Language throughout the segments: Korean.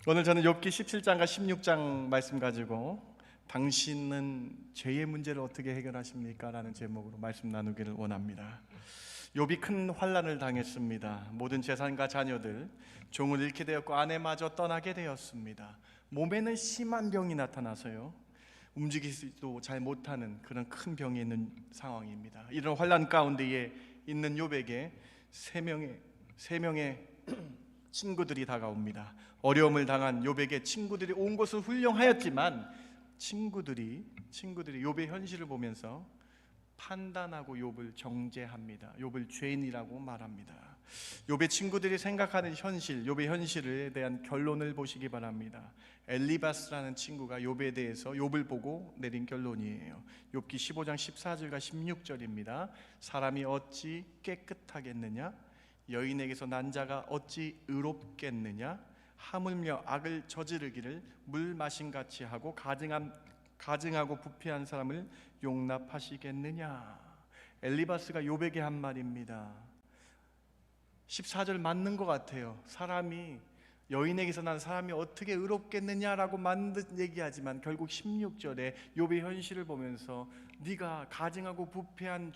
오늘 저는 욥기 17장과 16장 말씀 가지고 당신은 죄의 문제를 어떻게 해결하십니까? 라는 제목으로 말씀 나누기를 원합니다. 욥이 큰 환난을 당했습니다. 모든 재산과 자녀들, 종을 잃게 되었고 아내마저 떠나게 되었습니다. 몸에는 심한 병이 나타나서요, 움직이지도 잘 못하는 그런 큰 병이 있는 상황입니다. 이런 환난 가운데에 있는 욥에게 세 명의 친구들이 다가옵니다. 어려움을 당한 욥에게 친구들이 온 것은 훌륭하였지만 친구들이 욥의 현실을 보면서 판단하고 욥을 정죄합니다. 욥을 죄인이라고 말합니다. 욥의 친구들이 생각하는 현실, 욥의 현실에 대한 결론을 보시기 바랍니다. 엘리바스라는 친구가 욥에 대해서 욥을 보고 내린 결론이에요. 욥기 15장 14절과 16절입니다. 사람이 어찌 깨끗하겠느냐? 여인에게서 난 자가 어찌 의롭겠느냐? 하물며 악을 저지르기를 물 마신같이 하고 가증하고 부패한 사람을 용납하시겠느냐? 엘리바스가 욥에게 한 말입니다. 14절 맞는 것 같아요. 여인에게서 난 사람이 어떻게 의롭겠느냐라고 만든 얘기하지만 결국 16절에 욥의 현실을 보면서 네가 가증하고 부패한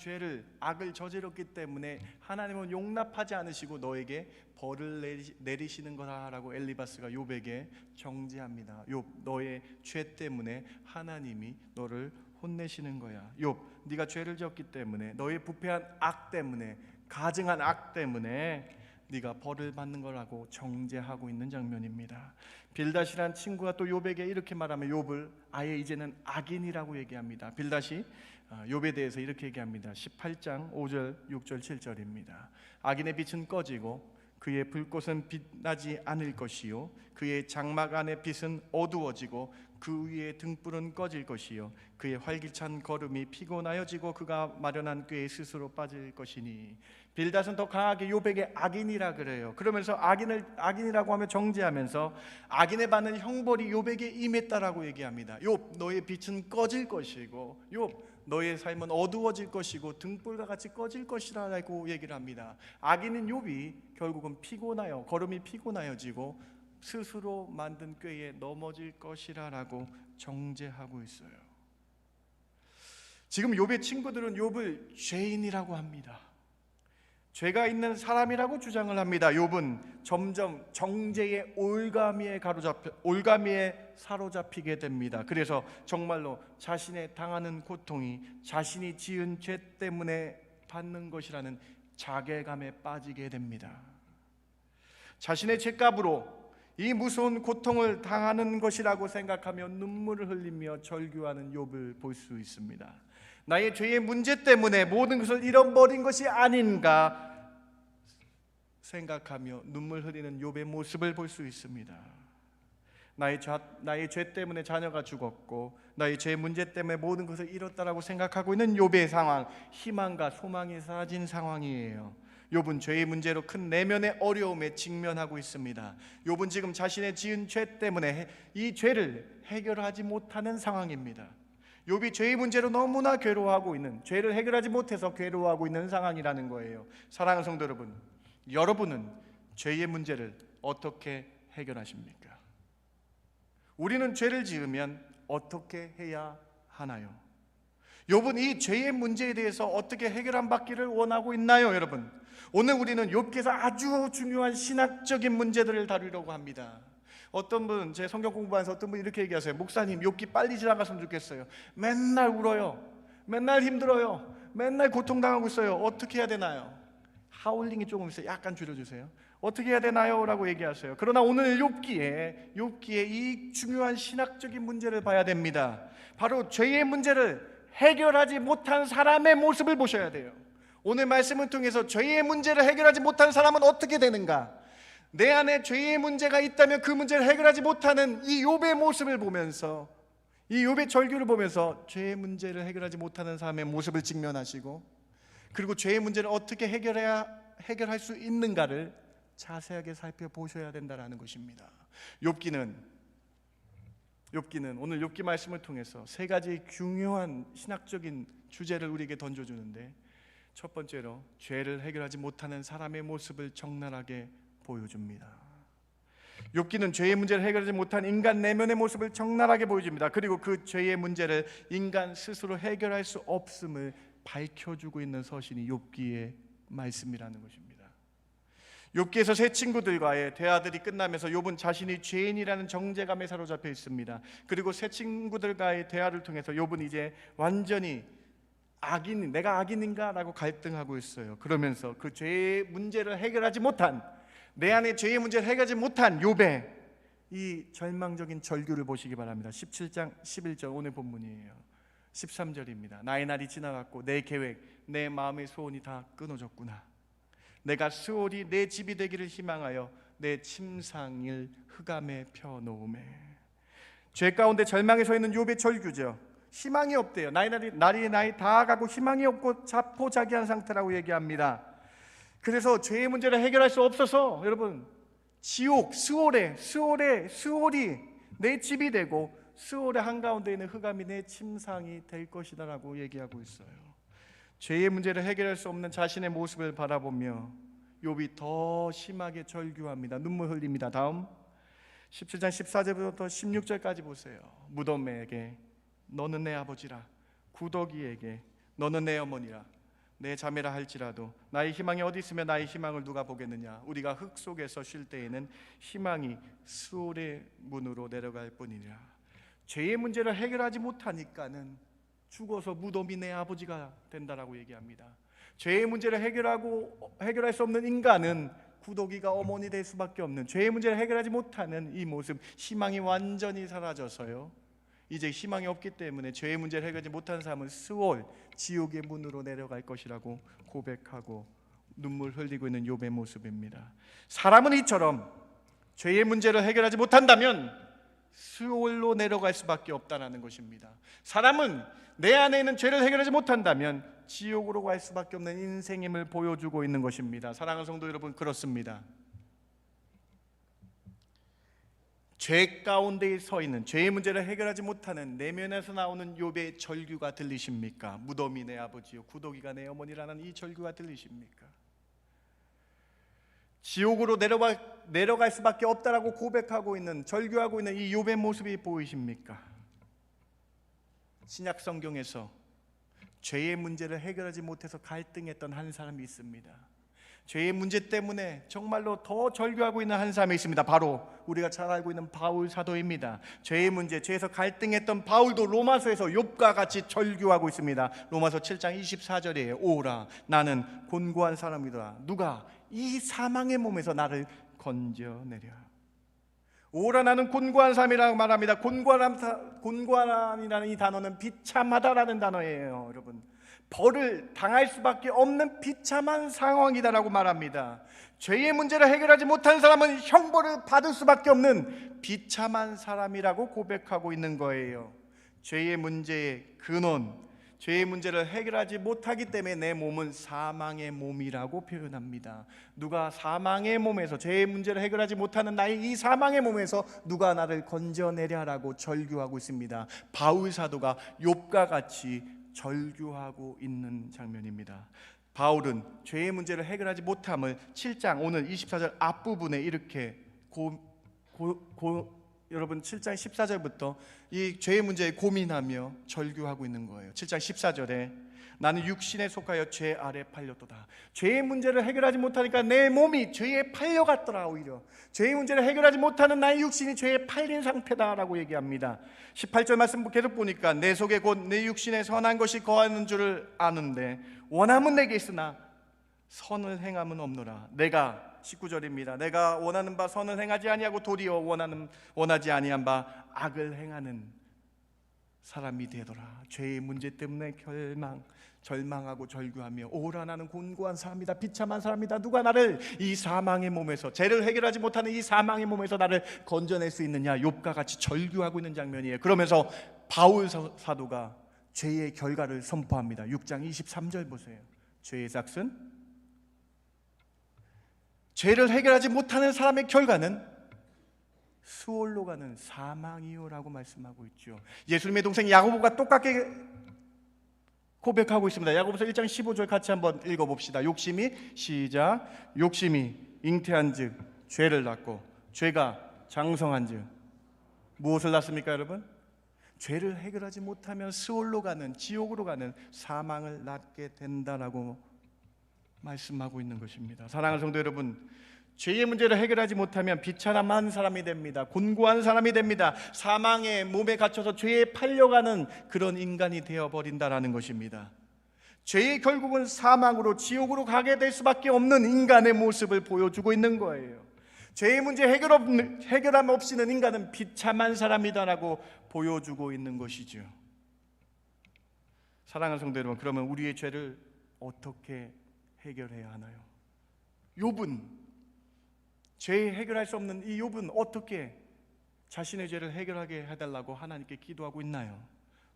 악을 저질렀기 때문에 하나님은 용납하지 않으시고 너에게 벌을 내리시는 거라라고 엘리바스가 욥에게 정죄합니다. 욥, 너의 죄 때문에 하나님이 너를 혼내시는 거야. 욥, 네가 죄를 지었기 때문에, 너의 부패한 악 때문에, 가증한 악 때문에 네가 벌을 받는 거라고 정죄하고 있는 장면입니다. 빌닷이란 친구가 또 욥에게 이렇게 말하면 욥을 아예 이제는 악인이라고 얘기합니다. 빌닷이 욥에 대해서 이렇게 얘기합니다. 18장 5절, 6절, 7절입니다. 악인의 빛은 꺼지고 그의 불꽃은 빛나지 않을 것이요, 그의 장막 안의 빛은 어두워지고 그 위에 등불은 꺼질 것이요, 그의 활기찬 걸음이 피곤하여지고 그가 마련한 꾀에 스스로 빠질 것이니. 빌닷은 더 강하게 욥에게 악인이라 그래요. 그러면서 악인이라고 하며 정죄하면서 악인에 받는 형벌이 욥에게 임했다라고 얘기합니다. 욥, 너의 빛은 꺼질 것이고, 욥, 너의 삶은 어두워질 것이고 등불과 같이 꺼질 것이라고 얘기를 합니다. 악인인 욥이 결국은 걸음이 피곤하여지고 스스로 만든 꾀에 넘어질 것이라고 정죄하고 있어요. 지금 욥의 친구들은 욥을 죄인이라고 합니다. 죄가 있는 사람이라고 주장을 합니다. 욥은 점점 정죄의 올가미에 사로잡히게 됩니다. 그래서 정말로 자신의 당하는 고통이 자신이 지은 죄 때문에 받는 것이라는 자괴감에 빠지게 됩니다. 자신의 죄값으로 이 무서운 고통을 당하는 것이라고 생각하며 눈물을 흘리며 절규하는 욥을 볼 수 있습니다. 나의 죄의 문제 때문에 모든 것을 잃어버린 것이 아닌가 생각하며 눈물 흘리는 욥의 모습을 볼 수 있습니다. 나의 죄 때문에 자녀가 죽었고 나의 죄 문제 때문에 모든 것을 잃었다라고 생각하고 있는 욥의 상황, 희망과 소망이 사라진 상황이에요. 욥은 죄의 문제로 큰 내면의 어려움에 직면하고 있습니다. 욥은 지금 자신의 지은 죄 때문에 이 죄를 해결하지 못하는 상황입니다. 욥이 죄의 문제로 너무나 괴로워하고 있는, 죄를 해결하지 못해서 괴로워하고 있는 상황이라는 거예요. 사랑하는 성도 여러분, 여러분은 죄의 문제를 어떻게 해결하십니까? 우리는 죄를 지으면 어떻게 해야 하나요? 욥은 이 죄의 문제에 대해서 어떻게 해결함 받기를 원하고 있나요, 여러분? 오늘 우리는 욥께서 아주 중요한 신학적인 문제들을 다루려고 합니다. 어떤 분, 제 성경 공부하면서 어떤 분이 이렇게 얘기하세요. 목사님, 욥기 빨리 지나갔으면 좋겠어요. 맨날 울어요. 맨날 힘들어요. 맨날 고통당하고 있어요. 어떻게 해야 되나요? 하울링이 조금 있어요. 약간 줄여주세요. 어떻게 해야 되나요? 라고 얘기하세요. 그러나 오늘 욥기에 이 중요한 신학적인 문제를 봐야 됩니다. 바로 죄의 문제를 해결하지 못한 사람의 모습을 보셔야 돼요. 오늘 말씀을 통해서 죄의 문제를 해결하지 못한 사람은 어떻게 되는가? 내 안에 죄의 문제가 있다면 그 문제를 해결하지 못하는 이 욥의 모습을 보면서, 이 욥의 절규를 보면서 죄의 문제를 해결하지 못하는 사람의 모습을 직면하시고, 그리고 죄의 문제를 어떻게 해결할 수 있는가를 자세하게 살펴보셔야 된다는 것입니다. 욥기는 오늘 욥기 말씀을 통해서 세 가지 중요한 신학적인 주제를 우리에게 던져주는데, 첫 번째로 죄를 해결하지 못하는 사람의 모습을 적나라하게 보여줍니다. 욥기는 죄의 문제를 해결하지 못한 인간 내면의 모습을 적나라하게 보여줍니다. 그리고 그 죄의 문제를 인간 스스로 해결할 수 없음을 밝혀주고 있는 서신이 욥기의 말씀이라는 것입니다. 욥기에서 세 친구들과의 대화들이 끝나면서 욥은 자신이 죄인이라는 정죄감에 사로잡혀 있습니다. 그리고 세 친구들과의 대화를 통해서 욥은 이제 완전히 내가 악인인가? 라고 갈등하고 있어요. 그러면서 그 죄의 문제를 해결하지 못한, 내 안에 죄의 문제를 해결하지 못한 욥의 이 절망적인 절규를 보시기 바랍니다. 17장 11절 오늘 본문이에요. 13절입니다. 나의 날이 지나갔고 내 계획, 내 마음의 소원이 다 끊어졌구나. 내가 스올이 내 집이 되기를 희망하여 내 침상을 흑암에 펴놓음에. 죄 가운데 절망에 서 있는 욥의 절규죠. 희망이 없대요. 날이 다 가고 희망이 없고 자포자기한 상태라고 얘기합니다. 그래서 죄의 문제를 해결할 수 없어서 여러분, 지옥, 스올이 내 집이 되고 스올의 한가운데 있는 흑암이 내 침상이 될 것이다 라고 얘기하고 있어요. 죄의 문제를 해결할 수 없는 자신의 모습을 바라보며 욥이 더 심하게 절규합니다. 눈물 흘립니다. 다음 17장 14절부터 16절까지 보세요. 무덤에게 너는 내 아버지라, 구더기에게 너는 내 어머니라, 내 자매라 할지라도 나의 희망이 어디 있으며 나의 희망을 누가 보겠느냐. 우리가 흙 속에서 쉴 때에는 희망이 스올의 문으로 내려갈 뿐이니라. 죄의 문제를 해결하지 못하니까는 죽어서 무덤이 내 아버지가 된다라고 얘기합니다. 죄의 문제를 해결할 수 없는 인간은 구더기가 어머니 될 수밖에 없는, 죄의 문제를 해결하지 못하는 이 모습, 희망이 완전히 사라져서요, 이제 희망이 없기 때문에 죄의 문제를 해결하지 못하는 사람은 스올, 지옥의 문으로 내려갈 것이라고 고백하고 눈물 흘리고 있는 욥의 모습입니다. 사람은 이처럼 죄의 문제를 해결하지 못한다면 스올로 내려갈 수밖에 없다는 것입니다. 사람은 내 안에 있는 죄를 해결하지 못한다면 지옥으로 갈 수밖에 없는 인생임을 보여주고 있는 것입니다. 사랑하는 성도 여러분, 그렇습니다. 죄 가운데 서 있는, 죄의 문제를 해결하지 못하는 내면에서 나오는 욥의 절규가 들리십니까? 무덤이 내 아버지요 구더기가 내 어머니라는 이 절규가 들리십니까? 지옥으로 내려갈 수밖에 없다라고 고백하고 있는, 절규하고 있는 이 욥의 모습이 보이십니까? 신약 성경에서 죄의 문제를 해결하지 못해서 갈등했던 한 사람이 있습니다. 죄의 문제 때문에 정말로 더 절규하고 있는 한 사람이 있습니다. 바로 우리가 잘 알고 있는 바울 사도입니다. 죄의 문제, 죄에서 갈등했던 바울도 로마서에서 욥과 같이 절규하고 있습니다. 로마서 7장 24절이에요. 오라 나는 곤고한 사람이더라. 누가 이 사망의 몸에서 나를 건져내랴. 오라 나는 곤고한 사람이라고 말합니다. 곤고한이라는 이 단어는 비참하다라는 단어예요. 여러분, 벌을 당할 수밖에 없는 비참한 상황이다라고 말합니다. 죄의 문제를 해결하지 못한 사람은 형벌을 받을 수밖에 없는 비참한 사람이라고 고백하고 있는 거예요. 죄의 문제의 근원, 죄의 문제를 해결하지 못하기 때문에 내 몸은 사망의 몸이라고 표현합니다. 누가 사망의 몸에서, 죄의 문제를 해결하지 못하는 나의 이 사망의 몸에서 누가 나를 건져내랴라고 절규하고 있습니다. 바울 사도가 욥과 같이 절규하고 있는 장면입니다. 바울은 죄의 문제를 해결하지 못함을 7장 오늘 24절 앞부분에 이렇게 여러분 7장 14절부터 이 죄의 문제에 고민하며 절규하고 있는 거예요. 7장 14절에 나는 육신에 속하여 죄 아래 팔렸도다. 죄의 문제를 해결하지 못하니까 내 몸이 죄에 팔려갔더라. 오히려 죄의 문제를 해결하지 못하는 나의 육신이 죄에 팔린 상태다라고 얘기합니다. 18절 말씀 계속 보니까 내 속에 곧 내 육신에 선한 것이 거하는 줄을 아는데 원함은 내게 있으나 선을 행함은 없노라. 내가 19절입니다. 내가 원하는 바 선을 행하지 아니하고 도리어 원하지 아니한 바 악을 행하는 사람이 되더라. 죄의 문제 때문에 절망하고 절규하며 오라 나는 곤고한 사람이다, 비참한 사람이다. 누가 나를 이 사망의 몸에서, 죄를 해결하지 못하는 이 사망의 몸에서 나를 건져낼 수 있느냐. 욥과 같이 절규하고 있는 장면이에요. 그러면서 바울 사도가 죄의 결과를 선포합니다. 6장 23절 보세요. 죄의 삭은, 죄를 해결하지 못하는 사람의 결과는 수올로 가는 사망이요라고 말씀하고 있죠. 예수님의 동생 야고보가 똑같게 고백하고 있습니다. 야고보서 1장 15절 같이 한번 읽어봅시다. 욕심이 잉태한즉 죄를 낳고 죄가 장성한즉 무엇을 낳습니까, 여러분? 죄를 해결하지 못하면 스올로 가는, 지옥으로 가는 사망을 낳게 된다라고 말씀하고 있는 것입니다. 사랑하는 성도 여러분, 죄의 문제를 해결하지 못하면 비참한 사람이 됩니다. 곤고한 사람이 됩니다. 사망의 몸에 갇혀서 죄에 팔려가는 그런 인간이 되어버린다라는 것입니다. 죄의 결국은 사망으로, 지옥으로 가게 될 수밖에 없는 인간의 모습을 보여주고 있는 거예요. 죄의 문제 해결함 없이는 인간은 비참한 사람이다라고 보여주고 있는 것이죠. 사랑하는 성도 여러분, 그러면 우리의 죄를 어떻게 해결해야 하나요? 욥은, 죄 해결할 수 없는 이 욥은 어떻게 자신의 죄를 해결하게 해달라고 하나님께 기도하고 있나요?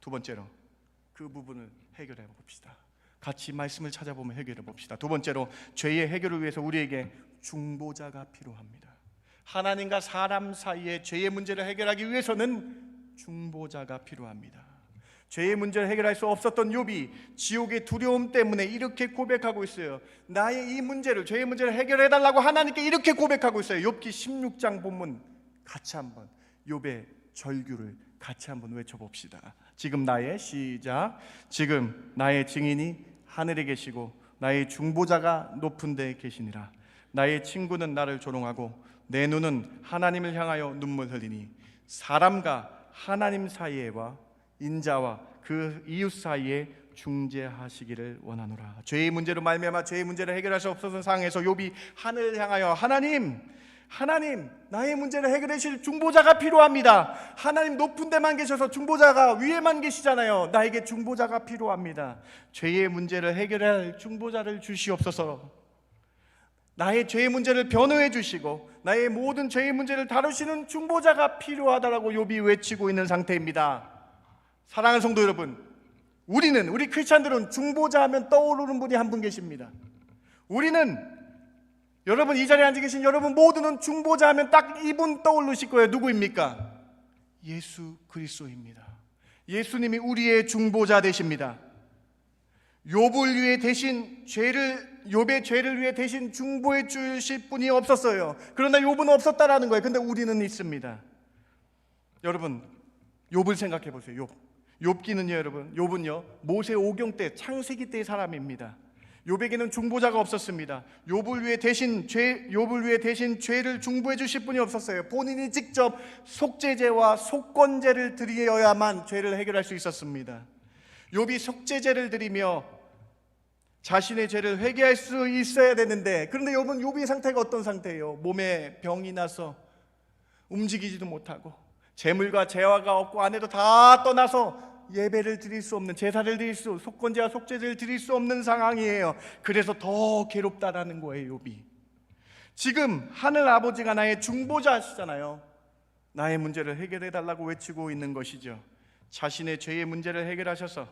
두 번째로 그 부분을 해결해 봅시다. 같이 말씀을 찾아보면 해결해 봅시다. 두 번째로, 죄의 해결을 위해서 우리에게 중보자가 필요합니다. 하나님과 사람 사이의 죄의 문제를 해결하기 위해서는 중보자가 필요합니다. 죄의 문제를 해결할 수 없었던 욥이 지옥의 두려움 때문에 이렇게 고백하고 있어요. 나의 이 문제를, 죄의 문제를 해결해달라고 하나님께 이렇게 고백하고 있어요. 욥기 16장 본문 같이 한번, 욥의 절규를 같이 한번 외쳐봅시다. 지금 나의, 시작, 지금 나의 증인이 하늘에 계시고 나의 중보자가 높은 데에 계시니라. 나의 친구는 나를 조롱하고 내 눈은 하나님을 향하여 눈물 흘리니 사람과 하나님 사이에와 인자와 그 이웃 사이에 중재하시기를 원하노라. 죄의 문제로 말미암아 죄의 문제를 해결할 수 없었던 상황에서 욥이 하늘을 향하여 하나님, 나의 문제를 해결해 주실 중보자가 필요합니다. 하나님 높은 데만 계셔서 중보자가 위에만 계시잖아요. 나에게 중보자가 필요합니다. 죄의 문제를 해결할 중보자를 주시옵소서. 나의 죄의 문제를 변호해 주시고 나의 모든 죄의 문제를 다루시는 중보자가 필요하다라고 욥이 외치고 있는 상태입니다. 사랑하는 성도 여러분, 우리 크리스찬들은 중보자 하면 떠오르는 분이 한 분 계십니다. 여러분, 이 자리에 앉아 계신 여러분 모두는 중보자 하면 딱 이분 떠오르실 거예요. 누구입니까? 예수 그리스도입니다. 예수님이 우리의 중보자 되십니다. 욥의 죄를 위해 대신 중보해 주실 분이 없었어요. 그러나 욥은 없었다라는 거예요. 근데 우리는 있습니다. 여러분, 욥을 생각해 보세요. 욥기는요, 여러분, 욥은요 모세 오경 때, 창세기 때의 사람입니다. 욥에게는 중보자가 없었습니다. 욥을 위해 대신 죄를 중보해 주실 분이 없었어요. 본인이 직접 속죄제와 속건제를 드려야만 죄를 해결할 수 있었습니다. 욥이 속죄제를 드리며 자신의 죄를 회개할 수 있어야 되는데, 그런데 욥의 상태가 어떤 상태예요? 몸에 병이 나서 움직이지도 못하고 재물과 재화가 없고 아내도 다 떠나서 예배를 드릴 수 없는, 제사를 드릴 수, 속건제와 속죄제를 드릴 수 없는 상황이에요. 그래서 더 괴롭다라는 거예요. 욥이 지금 하늘 아버지가 나의 중보자시잖아요. 나의 문제를 해결해 달라고 외치고 있는 것이죠. 자신의 죄의 문제를 해결하셔서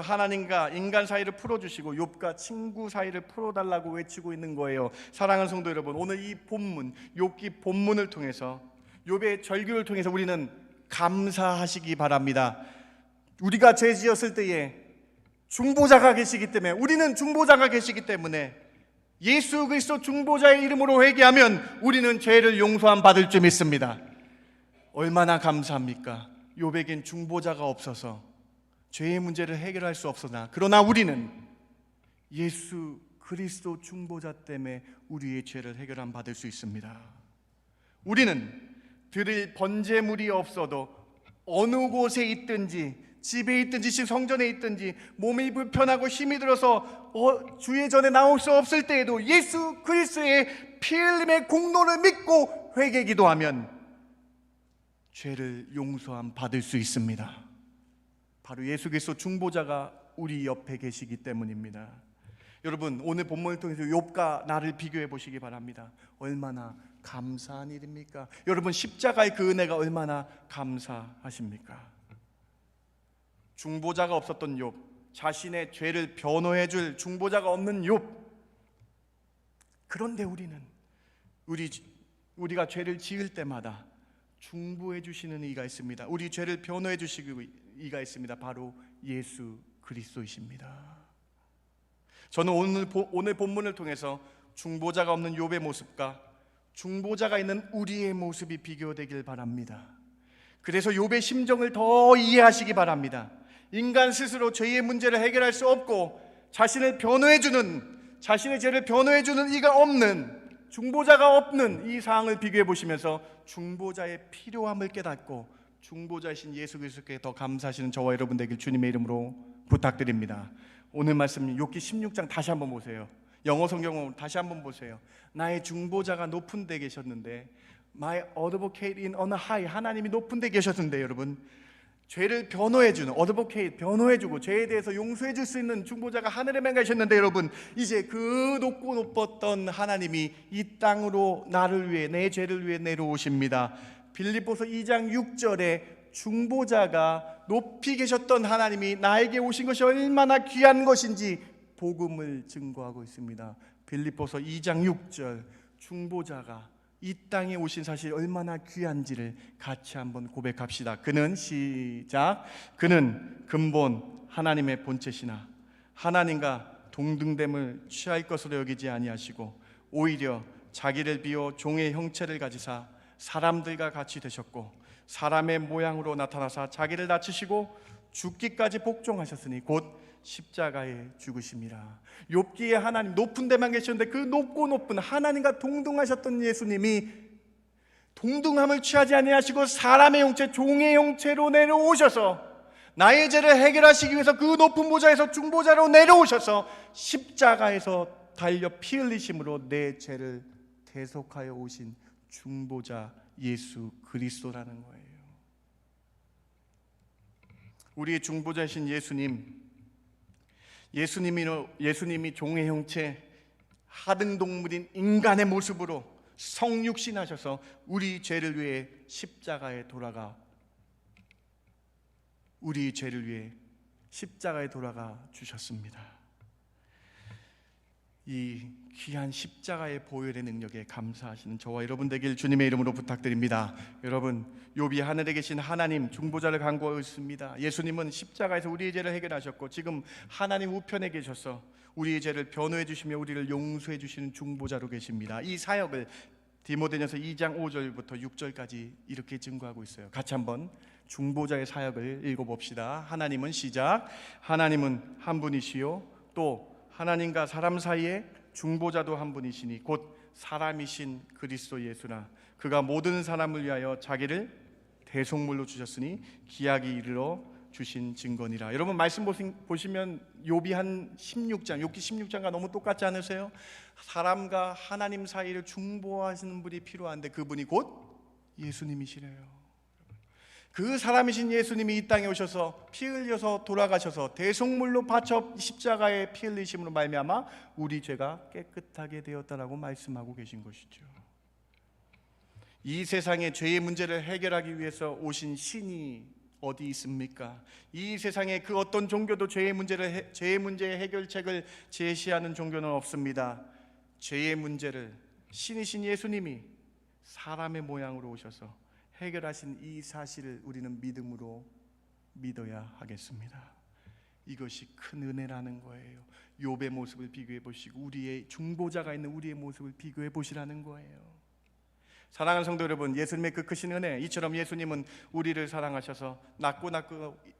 하나님과 인간 사이를 풀어주시고 욥과 친구 사이를 풀어달라고 외치고 있는 거예요. 사랑하는 성도 여러분, 오늘 이 본문, 욥기 본문을 통해서, 욥의 절규를 통해서 우리는 감사하시기 바랍니다. 우리가 죄 지었을 때에 중보자가 계시기 때문에, 우리는 중보자가 계시기 때문에 예수 그리스도 중보자의 이름으로 회개하면 우리는 죄를 용서함 받을 줄 믿습니다. 얼마나 감사합니까? 욥에겐 중보자가 없어서 죄의 문제를 해결할 수 없으나, 그러나 우리는 예수 그리스도 중보자 때문에 우리의 죄를 해결함 받을 수 있습니다. 우리는 드릴 번제물이 없어도 어느 곳에 있든지, 집에 있든지 성전에 있든지 몸이 불편하고 힘이 들어서 주의 전에 나올 수 없을 때에도 예수 그리스도의 피 흘림의 공로를 믿고 회개 기도하면 죄를 용서함 받을 수 있습니다. 바로 예수 그리스도 중보자가 우리 옆에 계시기 때문입니다. 여러분, 오늘 본문을 통해서 욥과 나를 비교해 보시기 바랍니다. 얼마나 감사한 일입니까? 여러분, 십자가의 그 은혜가 얼마나 감사하십니까? 중보자가 없었던 욥, 자신의 죄를 변호해 줄 중보자가 없는 욥. 그런데 우리가 죄를 지을 때마다 중보해 주시는 이가 있습니다. 우리 죄를 변호해 주시는 이가 있습니다. 바로 예수 그리스도이십니다. 저는 오늘 본문을 통해서 중보자가 없는 욥의 모습과 중보자가 있는 우리의 모습이 비교되길 바랍니다. 그래서 욥의 심정을 더 이해하시기 바랍니다. 인간 스스로 죄의 문제를 해결할 수 없고 자신의 죄를 변호해주는 이가 없는, 중보자가 없는 이 상황을 비교해 보시면서 중보자의 필요함을 깨닫고 중보자이신 예수 그리스도께 더 감사하시는 저와 여러분 되길 주님의 이름으로 부탁드립니다. 오늘 말씀 욥기 16장 다시 한번 보세요. 영어 성경으로 다시 한번 보세요. 나의 중보자가 높은 데 계셨는데, My advocate in on high, 하나님이 높은 데 계셨는데, 여러분 죄를 변호해주는, advocate, 변호해주고 죄에 대해서 용서해줄 수 있는 중보자가 하늘에 맹가셨는데, 여러분 이제 그 높고 높았던 하나님이 이 땅으로 나를 위해, 내 죄를 위해 내려오십니다. 빌립보서 2장 6절에 중보자가 높이 계셨던 하나님이 나에게 오신 것이 얼마나 귀한 것인지 복음을 증거하고 있습니다. 빌립보서 2장 6절, 중보자가 이 땅에 오신 사실이 얼마나 귀한지를 같이 한번 고백합시다. 그는, 시작, 그는 근본 하나님의 본체시나 하나님과 동등됨을 취할 것으로 여기지 아니하시고 오히려 자기를 비워 종의 형체를 가지사 사람들과 같이 되셨고 사람의 모양으로 나타나사 자기를 낮추시고 죽기까지 복종하셨으니 곧 십자가에 죽으심이라. 욥기에 하나님 높은 데만 계셨는데 그 높고 높은 하나님과 동등하셨던 예수님이 동등함을 취하지 아니하시고 사람의 형체, 종의 형체로 내려오셔서 나의 죄를 해결하시기 위해서 그 높은 보좌에서 중보자로 내려오셔서 십자가에서 달려 피 흘리심으로 내 죄를 대속하여 오신 중보자 예수 그리스도라는 거예요. 우리의 중보자이신 예수님이 종의 형체, 하등동물인 인간의 모습으로 성육신하셔서 우리 죄를 위해 십자가에 돌아가 주셨습니다. 이 귀한 십자가의 보혈의 능력에 감사하시는 저와 여러분 되길 주님의 이름으로 부탁드립니다. 여러분, 욥이 하늘에 계신 하나님 중보자를 간구하고 있습니다. 예수님은 십자가에서 우리의 죄를 해결하셨고 지금 하나님 우편에 계셔서 우리의 죄를 변호해 주시며 우리를 용서해 주시는 중보자로 계십니다. 이 사역을 디모데전서 2장 5절부터 6절까지 이렇게 증거하고 있어요. 같이 한번 중보자의 사역을 읽어봅시다. 하나님은, 시작, 하나님은 한 분이시요 또 하나님과 사람 사이에 중보자도 한 분이시니 곧 사람이신 그리스도 예수나 그가 모든 사람을 위하여 자기를 대속물로 주셨으니 기약이 이르러 주신 증거니라. 여러분 말씀 보시면 욥기 16장과 너무 똑같지 않으세요? 사람과 하나님 사이를 중보하시는 분이 필요한데 그분이 곧 예수님이시래요. 그 사람이신 예수님이 이 땅에 오셔서 피 흘려서 돌아가셔서 대속물로 바쳐 십자가에 피 흘리심으로 말미암아 우리 죄가 깨끗하게 되었다라고 말씀하고 계신 것이죠. 이 세상의 죄의 문제를 해결하기 위해서 오신 신이 어디 있습니까? 이 세상에 그 어떤 종교도 죄의 문제의 해결책을 제시하는 종교는 없습니다. 죄의 문제를 신이신 예수님이 사람의 모양으로 오셔서 해결하신 이 사실을 우리는 믿음으로 믿어야 하겠습니다. 이것이 큰 은혜라는 거예요. 욥의 모습을 비교해 보시고 우리의 중보자가 있는 우리의 모습을 비교해 보시라는 거예요. 사랑하는 성도 여러분, 예수님의 그 크신 은혜, 이처럼 예수님은 우리를 사랑하셔서 낮고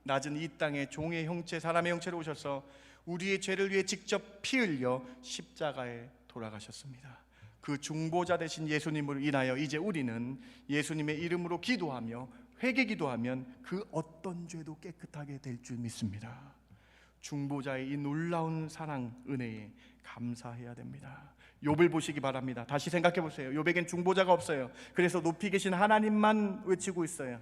낮은 이 땅에 종의 형체, 사람의 형체로 오셔서 우리의 죄를 위해 직접 피 흘려 십자가에 돌아가셨습니다. 그 중보자 되신 예수님으로 인하여 이제 우리는 예수님의 이름으로 기도하며 회개 기도하면 그 어떤 죄도 깨끗하게 될 줄 믿습니다. 중보자의 이 놀라운 사랑 은혜에 감사해야 됩니다. 욥을 보시기 바랍니다. 다시 생각해 보세요. 욥에겐 중보자가 없어요. 그래서 높이 계신 하나님만 외치고 있어요.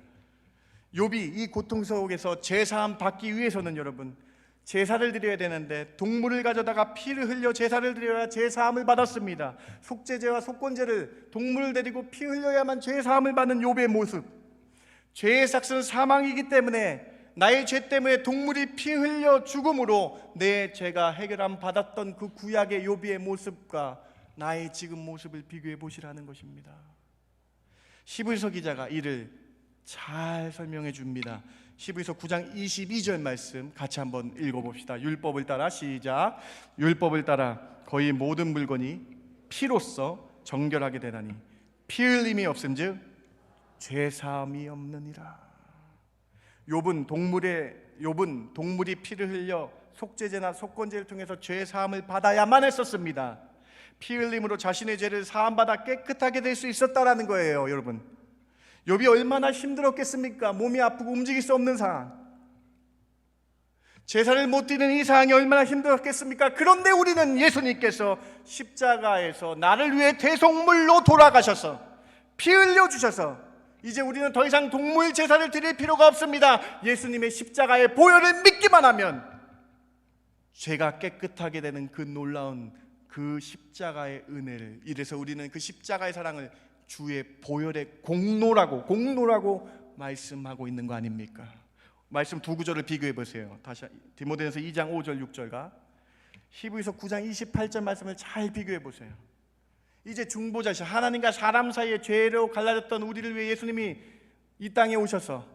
욥이 이 고통 속에서 제사함 받기 위해서는 여러분 제사를 드려야 되는데 동물을 가져다가 피를 흘려 제사를 드려야 제사함을 받았습니다. 속죄제와 속건제를 동물을 데리고 피 흘려야만 제사함을 받는 욥의 모습, 죄의 삭은 사망이기 때문에 나의 죄 때문에 동물이 피 흘려 죽음으로 내 죄가 해결함 받았던 그 구약의 욥의 모습과 나의 지금 모습을 비교해 보시라는 것입니다. 히브리서 기자가 이를 잘 설명해 줍니다. 히브리서 9장 22절 말씀 같이 한번 읽어봅시다. 율법을 따라, 시작, 율법을 따라 거의 모든 물건이 피로써 정결하게 되나니 피 흘림이 없은즉 죄 사함이 없느니라. 욥은 동물이 피를 흘려 속죄제나 속건제를 통해서 죄 사함을 받아야만 했었습니다. 피 흘림으로 자신의 죄를 사함받아 깨끗하게 될 수 있었다라는 거예요. 여러분, 욥이 얼마나 힘들었겠습니까? 몸이 아프고 움직일 수 없는 상황, 제사를 못 드리는 이 상황이 얼마나 힘들었겠습니까? 그런데 우리는 예수님께서 십자가에서 나를 위해 대속물로 돌아가셔서 피 흘려주셔서 이제 우리는 더 이상 동물 제사를 드릴 필요가 없습니다. 예수님의 십자가의 보혈을 믿기만 하면 죄가 깨끗하게 되는 그 놀라운 그 십자가의 은혜를, 이래서 우리는 그 십자가의 사랑을 주의 보혈의 공로라고 말씀하고 있는 거 아닙니까? 말씀 두 구절을 비교해 보세요. 다시 디모데전서 2장 5절 6절과 히브리서 9장 28절 말씀을 잘 비교해 보세요. 이제 중보자신 하나님과 사람 사이의 죄로 갈라졌던 우리를 위해 예수님이 이 땅에 오셔서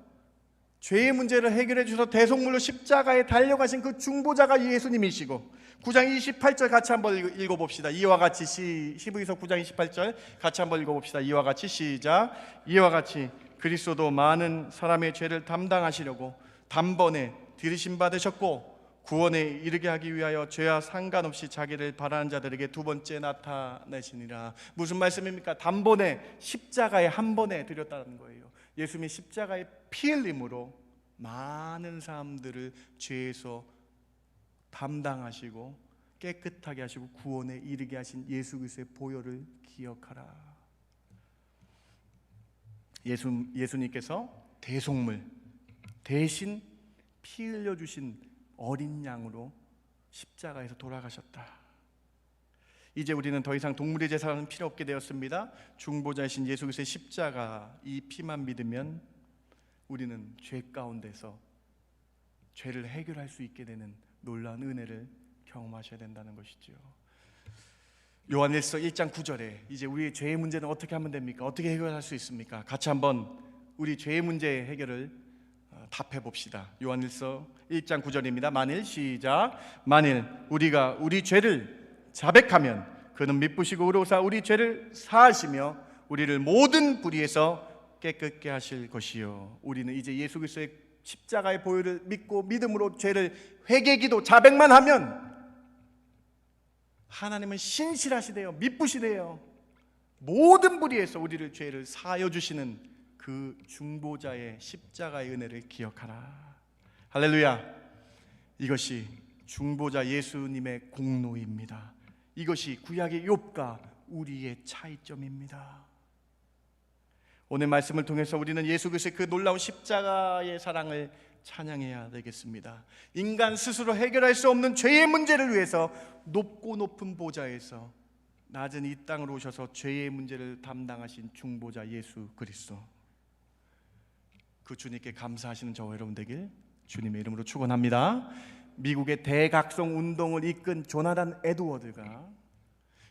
죄의 문제를 해결해 주셔서 대속물로 십자가에 달려가신 그 중보자가 예수님이시고, 9장 28절 같이 한번 읽어봅시다. 이와 같이 히브리서 9장 28절 같이 한번 읽어봅시다. 이와 같이 시작. 이와 같이 그리스도도 많은 사람의 죄를 담당하시려고 단번에 들으심 받으셨고 구원에 이르게 하기 위하여 죄와 상관없이 자기를 바라는 자들에게 두 번째 나타내시니라. 무슨 말씀입니까? 단번에, 십자가에 한 번에 드렸다는 거예요. 예수님의 십자가의 피 흘림으로 많은 사람들을 죄에서 담당하시고 깨끗하게 하시고 구원에 이르게 하신 예수 그리스도의 보혈을 기억하라. 예수님께서 대속물 대신 피 흘려주신 어린 양으로 십자가에서 돌아가셨다. 이제 우리는 더 이상 동물의 제사는 필요 없게 되었습니다. 중보자이신 예수 그리스도의 십자가, 이 피만 믿으면 우리는 죄 가운데서 죄를 해결할 수 있게 되는 놀라운 은혜를 경험하셔야 된다는 것이죠. 요한일서 1장 9절에 이제 우리의 죄의 문제는 어떻게 하면 됩니까? 어떻게 해결할 수 있습니까? 같이 한번 우리 죄의 문제 해결을 답해 봅시다. 요한일서 1장 9절입니다. 만일 시작. 만일 우리가 우리 죄를 자백하면 그는 미쁘시고 의로우사 우리 죄를 사하시며 우리를 모든 불의에서 깨끗게 하실 것이요. 우리는 이제 예수 그리스도의 십자가의 보혈을 믿고 믿음으로 죄를 회개기도 자백만 하면 하나님은 신실하시대요. 미쁘시대요. 모든 불의에서 우리를 죄를 사하여 주시는 그 중보자의 십자가의 은혜를 기억하라. 할렐루야. 이것이 중보자 예수님의 공로입니다. 이것이 구약의 욥과 우리의 차이점입니다. 오늘 말씀을 통해서 우리는 예수 그리스도의 그 놀라운 십자가의 사랑을 찬양해야 되겠습니다. 인간 스스로 해결할 수 없는 죄의 문제를 위해서 높고 높은 보좌에서 낮은 이 땅으로 오셔서 죄의 문제를 담당하신 중보자 예수 그리스도, 그 주님께 감사하시는 저와 여러분 되길 주님의 이름으로 축원합니다. 미국의 대각성 운동을 이끈 조나단 에드워드가,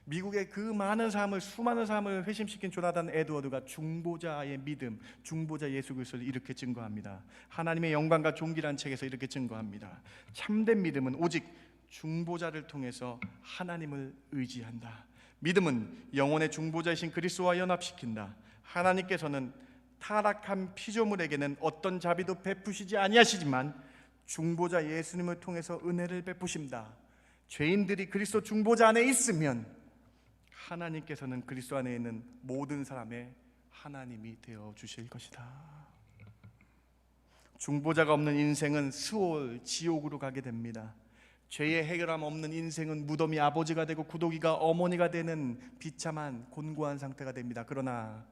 미국의 그 많은 사람을, 수많은 사람을 회심시킨 조나단 에드워드가 중보자의 믿음, 중보자 예수 그리스도를 이렇게 증거합니다. 하나님의 영광과 존귀라는 책에서 이렇게 증거합니다. 참된 믿음은 오직 중보자를 통해서 하나님을 의지한다. 믿음은 영혼의 중보자이신 그리스도와 연합시킨다. 하나님께서는 타락한 피조물에게는 어떤 자비도 베푸시지 아니하시지만 중보자 예수님을 통해서 은혜를 베푸신다. 죄인들이 그리스도 중보자 안에 있으면 하나님께서는 그리스도 안에 있는 모든 사람의 하나님이 되어 주실 것이다. 중보자가 없는 인생은 스올, 지옥으로 가게 됩니다. 죄의 해결함 없는 인생은 무덤이 아버지가 되고 구더기가 어머니가 되는 비참한 곤고한 상태가 됩니다. 그러나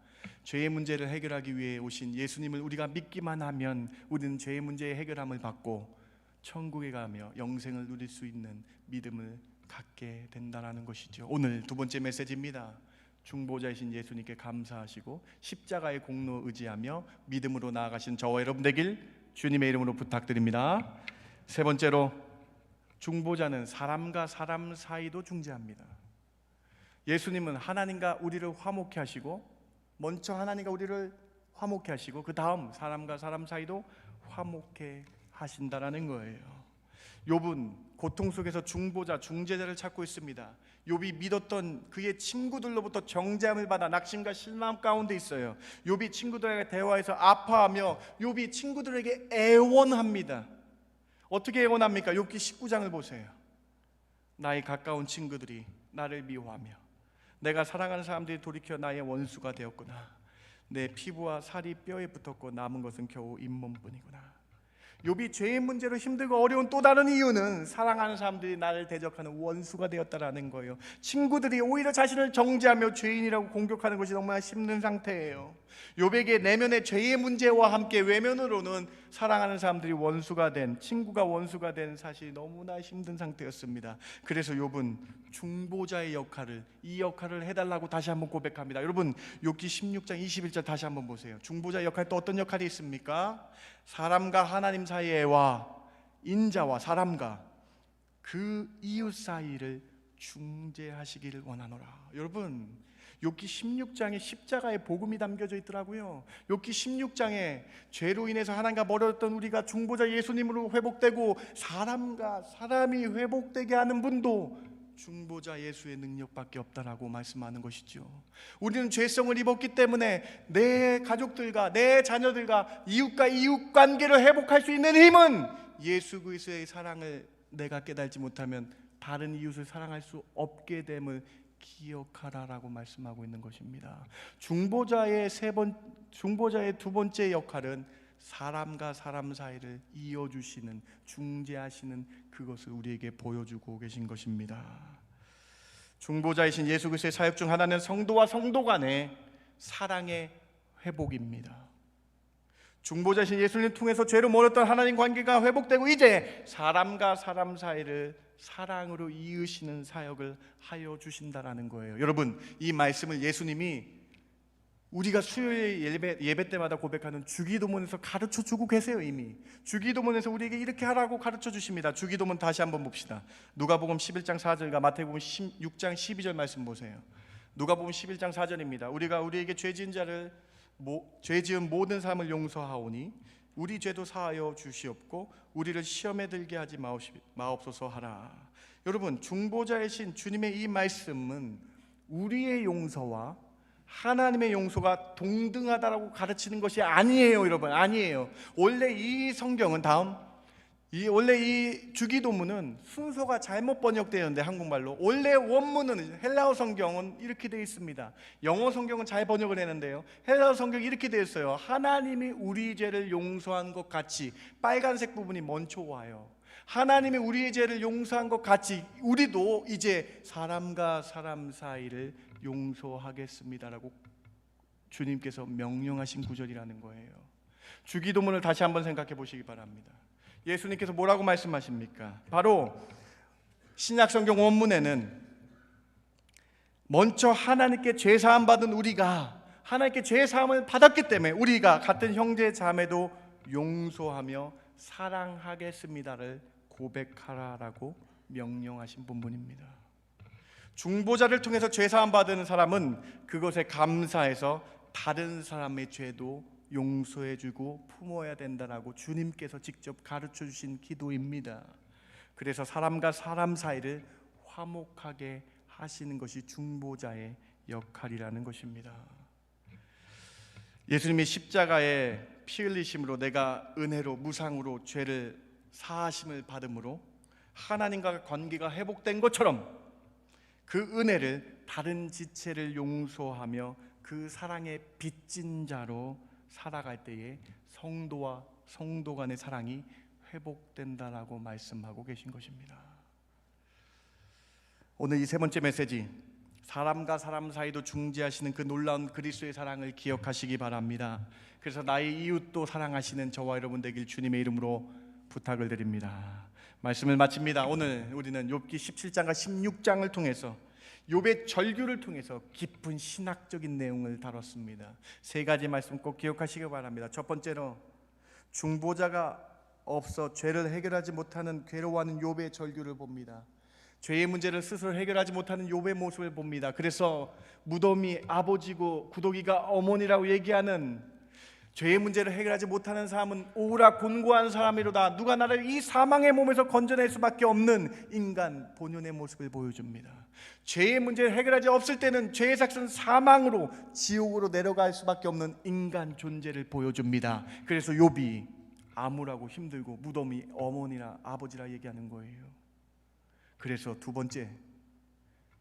죄의 문제를 해결하기 위해 오신 예수님을 우리가 믿기만 하면 우리는 죄의 문제의 해결함을 받고 천국에 가며 영생을 누릴 수 있는 믿음을 갖게 된다는 것이죠. 오늘 두 번째 메시지입니다. 중보자이신 예수님께 감사하시고 십자가의 공로 의지하며 믿음으로 나아가신 저와 여러분 되길 주님의 이름으로 부탁드립니다. 세 번째로, 중보자는 사람과 사람 사이도 중재합니다. 예수님은 하나님과 우리를 화목케 하시고, 먼저 하나님과 우리를 화목케 하시고 그 다음 사람과 사람 사이도 화목케 하신다라는 거예요. 욥은 고통 속에서 중보자, 중재자를 찾고 있습니다. 욥이 믿었던 그의 친구들로부터 정죄함을 받아 낙심과 실망 가운데 있어요. 욥이 친구들에게 대화해서 아파하며 욥이 친구들에게 애원합니다. 어떻게 애원합니까? 욥기 19장을 보세요. 나의 가까운 친구들이 나를 미워하며 내가 사랑하는 사람들이 돌이켜 나의 원수가 되었구나. 내 피부와 살이 뼈에 붙었고 남은 것은 겨우 잇몸뿐이구나. 욥이 죄의 문제로 힘들고 어려운 또 다른 이유는 사랑하는 사람들이 나를 대적하는 원수가 되었다라는 거예요. 친구들이 오히려 자신을 정죄하며 죄인이라고 공격하는 것이 너무나 힘든 상태예요. 욥에게 내면의 죄의 문제와 함께 외면으로는 사랑하는 사람들이 원수가 된, 친구가 원수가 된 사실이 너무나 힘든 상태였습니다. 그래서 욥은 중보자의 역할을, 이 역할을 해달라고 다시 한번 고백합니다. 여러분, 욥기 16장 21절 다시 한번 보세요. 중보자의 역할, 또 어떤 역할이 있습니까? 사람과 하나님 사이에와 인자와 사람과 그 이웃 사이를 중재하시기를 원하노라. 여러분, 욥기 16장에 십자가의 복음이 담겨져 있더라고요. 욥기 16장에 죄로 인해서 하나님과 멀어졌던 우리가 중보자 예수님으로 회복되고 사람과 사람이 회복되게 하는 분도 중보자 예수의 능력밖에 없다라고 말씀하는 것이죠. 우리는 죄성을 입었기 때문에 내 가족들과 내 자녀들과 이웃과 이웃 관계를 회복할 수 있는 힘은 예수 그리스도의 사랑을 내가 깨달지 못하면 다른 이웃을 사랑할 수 없게 됨을 기억하라라고 말씀하고 있는 것입니다. 중보자의 두 번째 역할은 사람과 사람 사이를 이어주시는, 중재하시는 그것을 우리에게 보여주고 계신 것입니다. 중보자이신 예수 그리스도의 사역 중 하나는 성도와 성도 간의 사랑의 회복입니다. 중보자이신 예수님을 통해서 죄로 멀었던 하나님 관계가 회복되고 이제 사람과 사람 사이를 사랑으로 이으시는 사역을 하여 주신다라는 거예요. 여러분, 이 말씀을 예수님이 우리가 수요일 예배 때마다 고백하는 주기도문에서 가르쳐 주고 계세요. 이미 주기도문에서 우리에게 이렇게 하라고 가르쳐 주십니다. 주기도문 다시 한번 봅시다. 누가복음 11장 4절과 마태복음 16장 12절 말씀 보세요. 누가복음 11장 4절입니다. 우리가 우리에게 죄 지은 모든 사람을 용서하오니 우리 죄도 사하여 주시옵고 우리를 시험에 들게 하지 마옵소서 하라. 여러분, 중보자이신 주님의 이 말씀은 우리의 용서와 하나님의 용서가 동등하다라고 가르치는 것이 아니에요. 여러분, 아니에요. 원래 이 성경은 원래 이 주기도문은 순서가 잘못 번역되었는데, 한국말로 원래 원문은 헬라어 성경은 이렇게 되어 있습니다. 영어 성경은 잘 번역을 했는데요, 헬라어 성경이 이렇게 되어 있어요. 하나님이 우리 죄를 용서한 것 같이, 빨간색 부분이 먼저 와요. 하나님이 우리의 죄를 용서한 것 같이 우리도 이제 사람과 사람 사이를 용서하겠습니다라고 주님께서 명령하신 구절이라는 거예요. 주기도문을 다시 한번 생각해 보시기 바랍니다. 예수님께서 뭐라고 말씀하십니까? 바로 신약성경 원문에는 먼저 하나님께 죄사함 받은 우리가 하나님께 죄사함을 받았기 때문에 우리가 같은 형제 자매도 용서하며 사랑하겠습니다를 고백하라라고 명령하신 부분입니다. 중보자를 통해서 죄사함 받은 사람은 그것에 감사해서 다른 사람의 죄도 용서해주고 품어야 된다라고 주님께서 직접 가르쳐 주신 기도입니다. 그래서 사람과 사람 사이를 화목하게 하시는 것이 중보자의 역할이라는 것입니다. 예수님이 십자가에 피 흘리심으로 내가 은혜로 무상으로 죄를 사하심을 받음으로 하나님과 관계가 회복된 것처럼 그 은혜를 다른 지체를 용서하며 그 사랑의 빚진 자로 살아갈 때에 성도와 성도 간의 사랑이 회복된다라고 말씀하고 계신 것입니다. 오늘 이 세 번째 메시지, 사람과 사람 사이도 중재하시는 그 놀라운 그리스도의 사랑을 기억하시기 바랍니다. 그래서 나의 이웃도 사랑하시는 저와 여러분 되길 주님의 이름으로 부탁을 드립니다. 말씀을 마칩니다. 오늘 우리는 욥기 17장과 16장을 통해서 욥의 절규를 통해서 깊은 신학적인 내용을 다뤘습니다. 세 가지 말씀 꼭 기억하시기 바랍니다. 첫 번째로 중보자가 없어 죄를 해결하지 못하는 괴로워하는 욥의 절규를 봅니다. 죄의 문제를 스스로 해결하지 못하는 욥의 모습을 봅니다. 그래서 무덤이 아버지고 구더기가 어머니라고 얘기하는 죄의 문제를 해결하지 못하는 사람은 오라 곤고한 사람이로다. 누가 나를 이 사망의 몸에서 건져낼 수밖에 없는 인간 본연의 모습을 보여줍니다. 죄의 문제를 해결하지 없을 때는 죄의 삭은 사망으로 지옥으로 내려갈 수밖에 없는 인간 존재를 보여줍니다. 그래서 욥이 암울하고 힘들고 무덤이 어머니나 아버지라 얘기하는 거예요. 그래서 두 번째,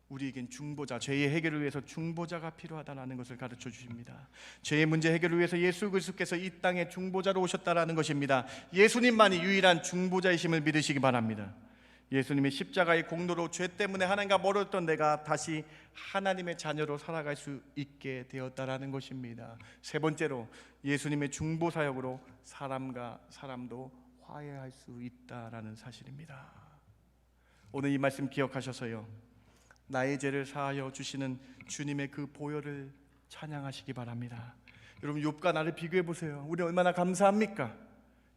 우리에겐 중보자, 죄의 해결을 위해서 중보자가 필요하다는 것을 가르쳐 주십니다. 죄의 문제 해결을 위해서 예수 그리스도께서 이 땅에 중보자로 오셨다라는 것입니다. 예수님만이 유일한 중보자이심을 믿으시기 바랍니다. 예수님의 십자가의 공로로 죄 때문에 하나님과 멀었던 내가 다시 하나님의 자녀로 살아갈 수 있게 되었다라는 것입니다. 세 번째로, 예수님의 중보 사역으로 사람과 사람도 화해할 수 있다라는 사실입니다. 오늘 이 말씀 기억하셔서요, 나의 죄를 사하여 주시는 주님의 그 보혈을 찬양하시기 바랍니다. 여러분, 욥과 나를 비교해 보세요. 우리 얼마나 감사합니까?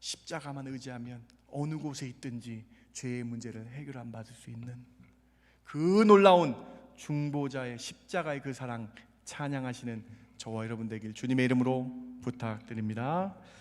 십자가만 의지하면 어느 곳에 있든지 죄의 문제를 해결 안 받을 수 있는 그 놀라운 중보자의 십자가의 그 사랑 찬양하시는 저와 여러분 되길 주님의 이름으로 부탁드립니다.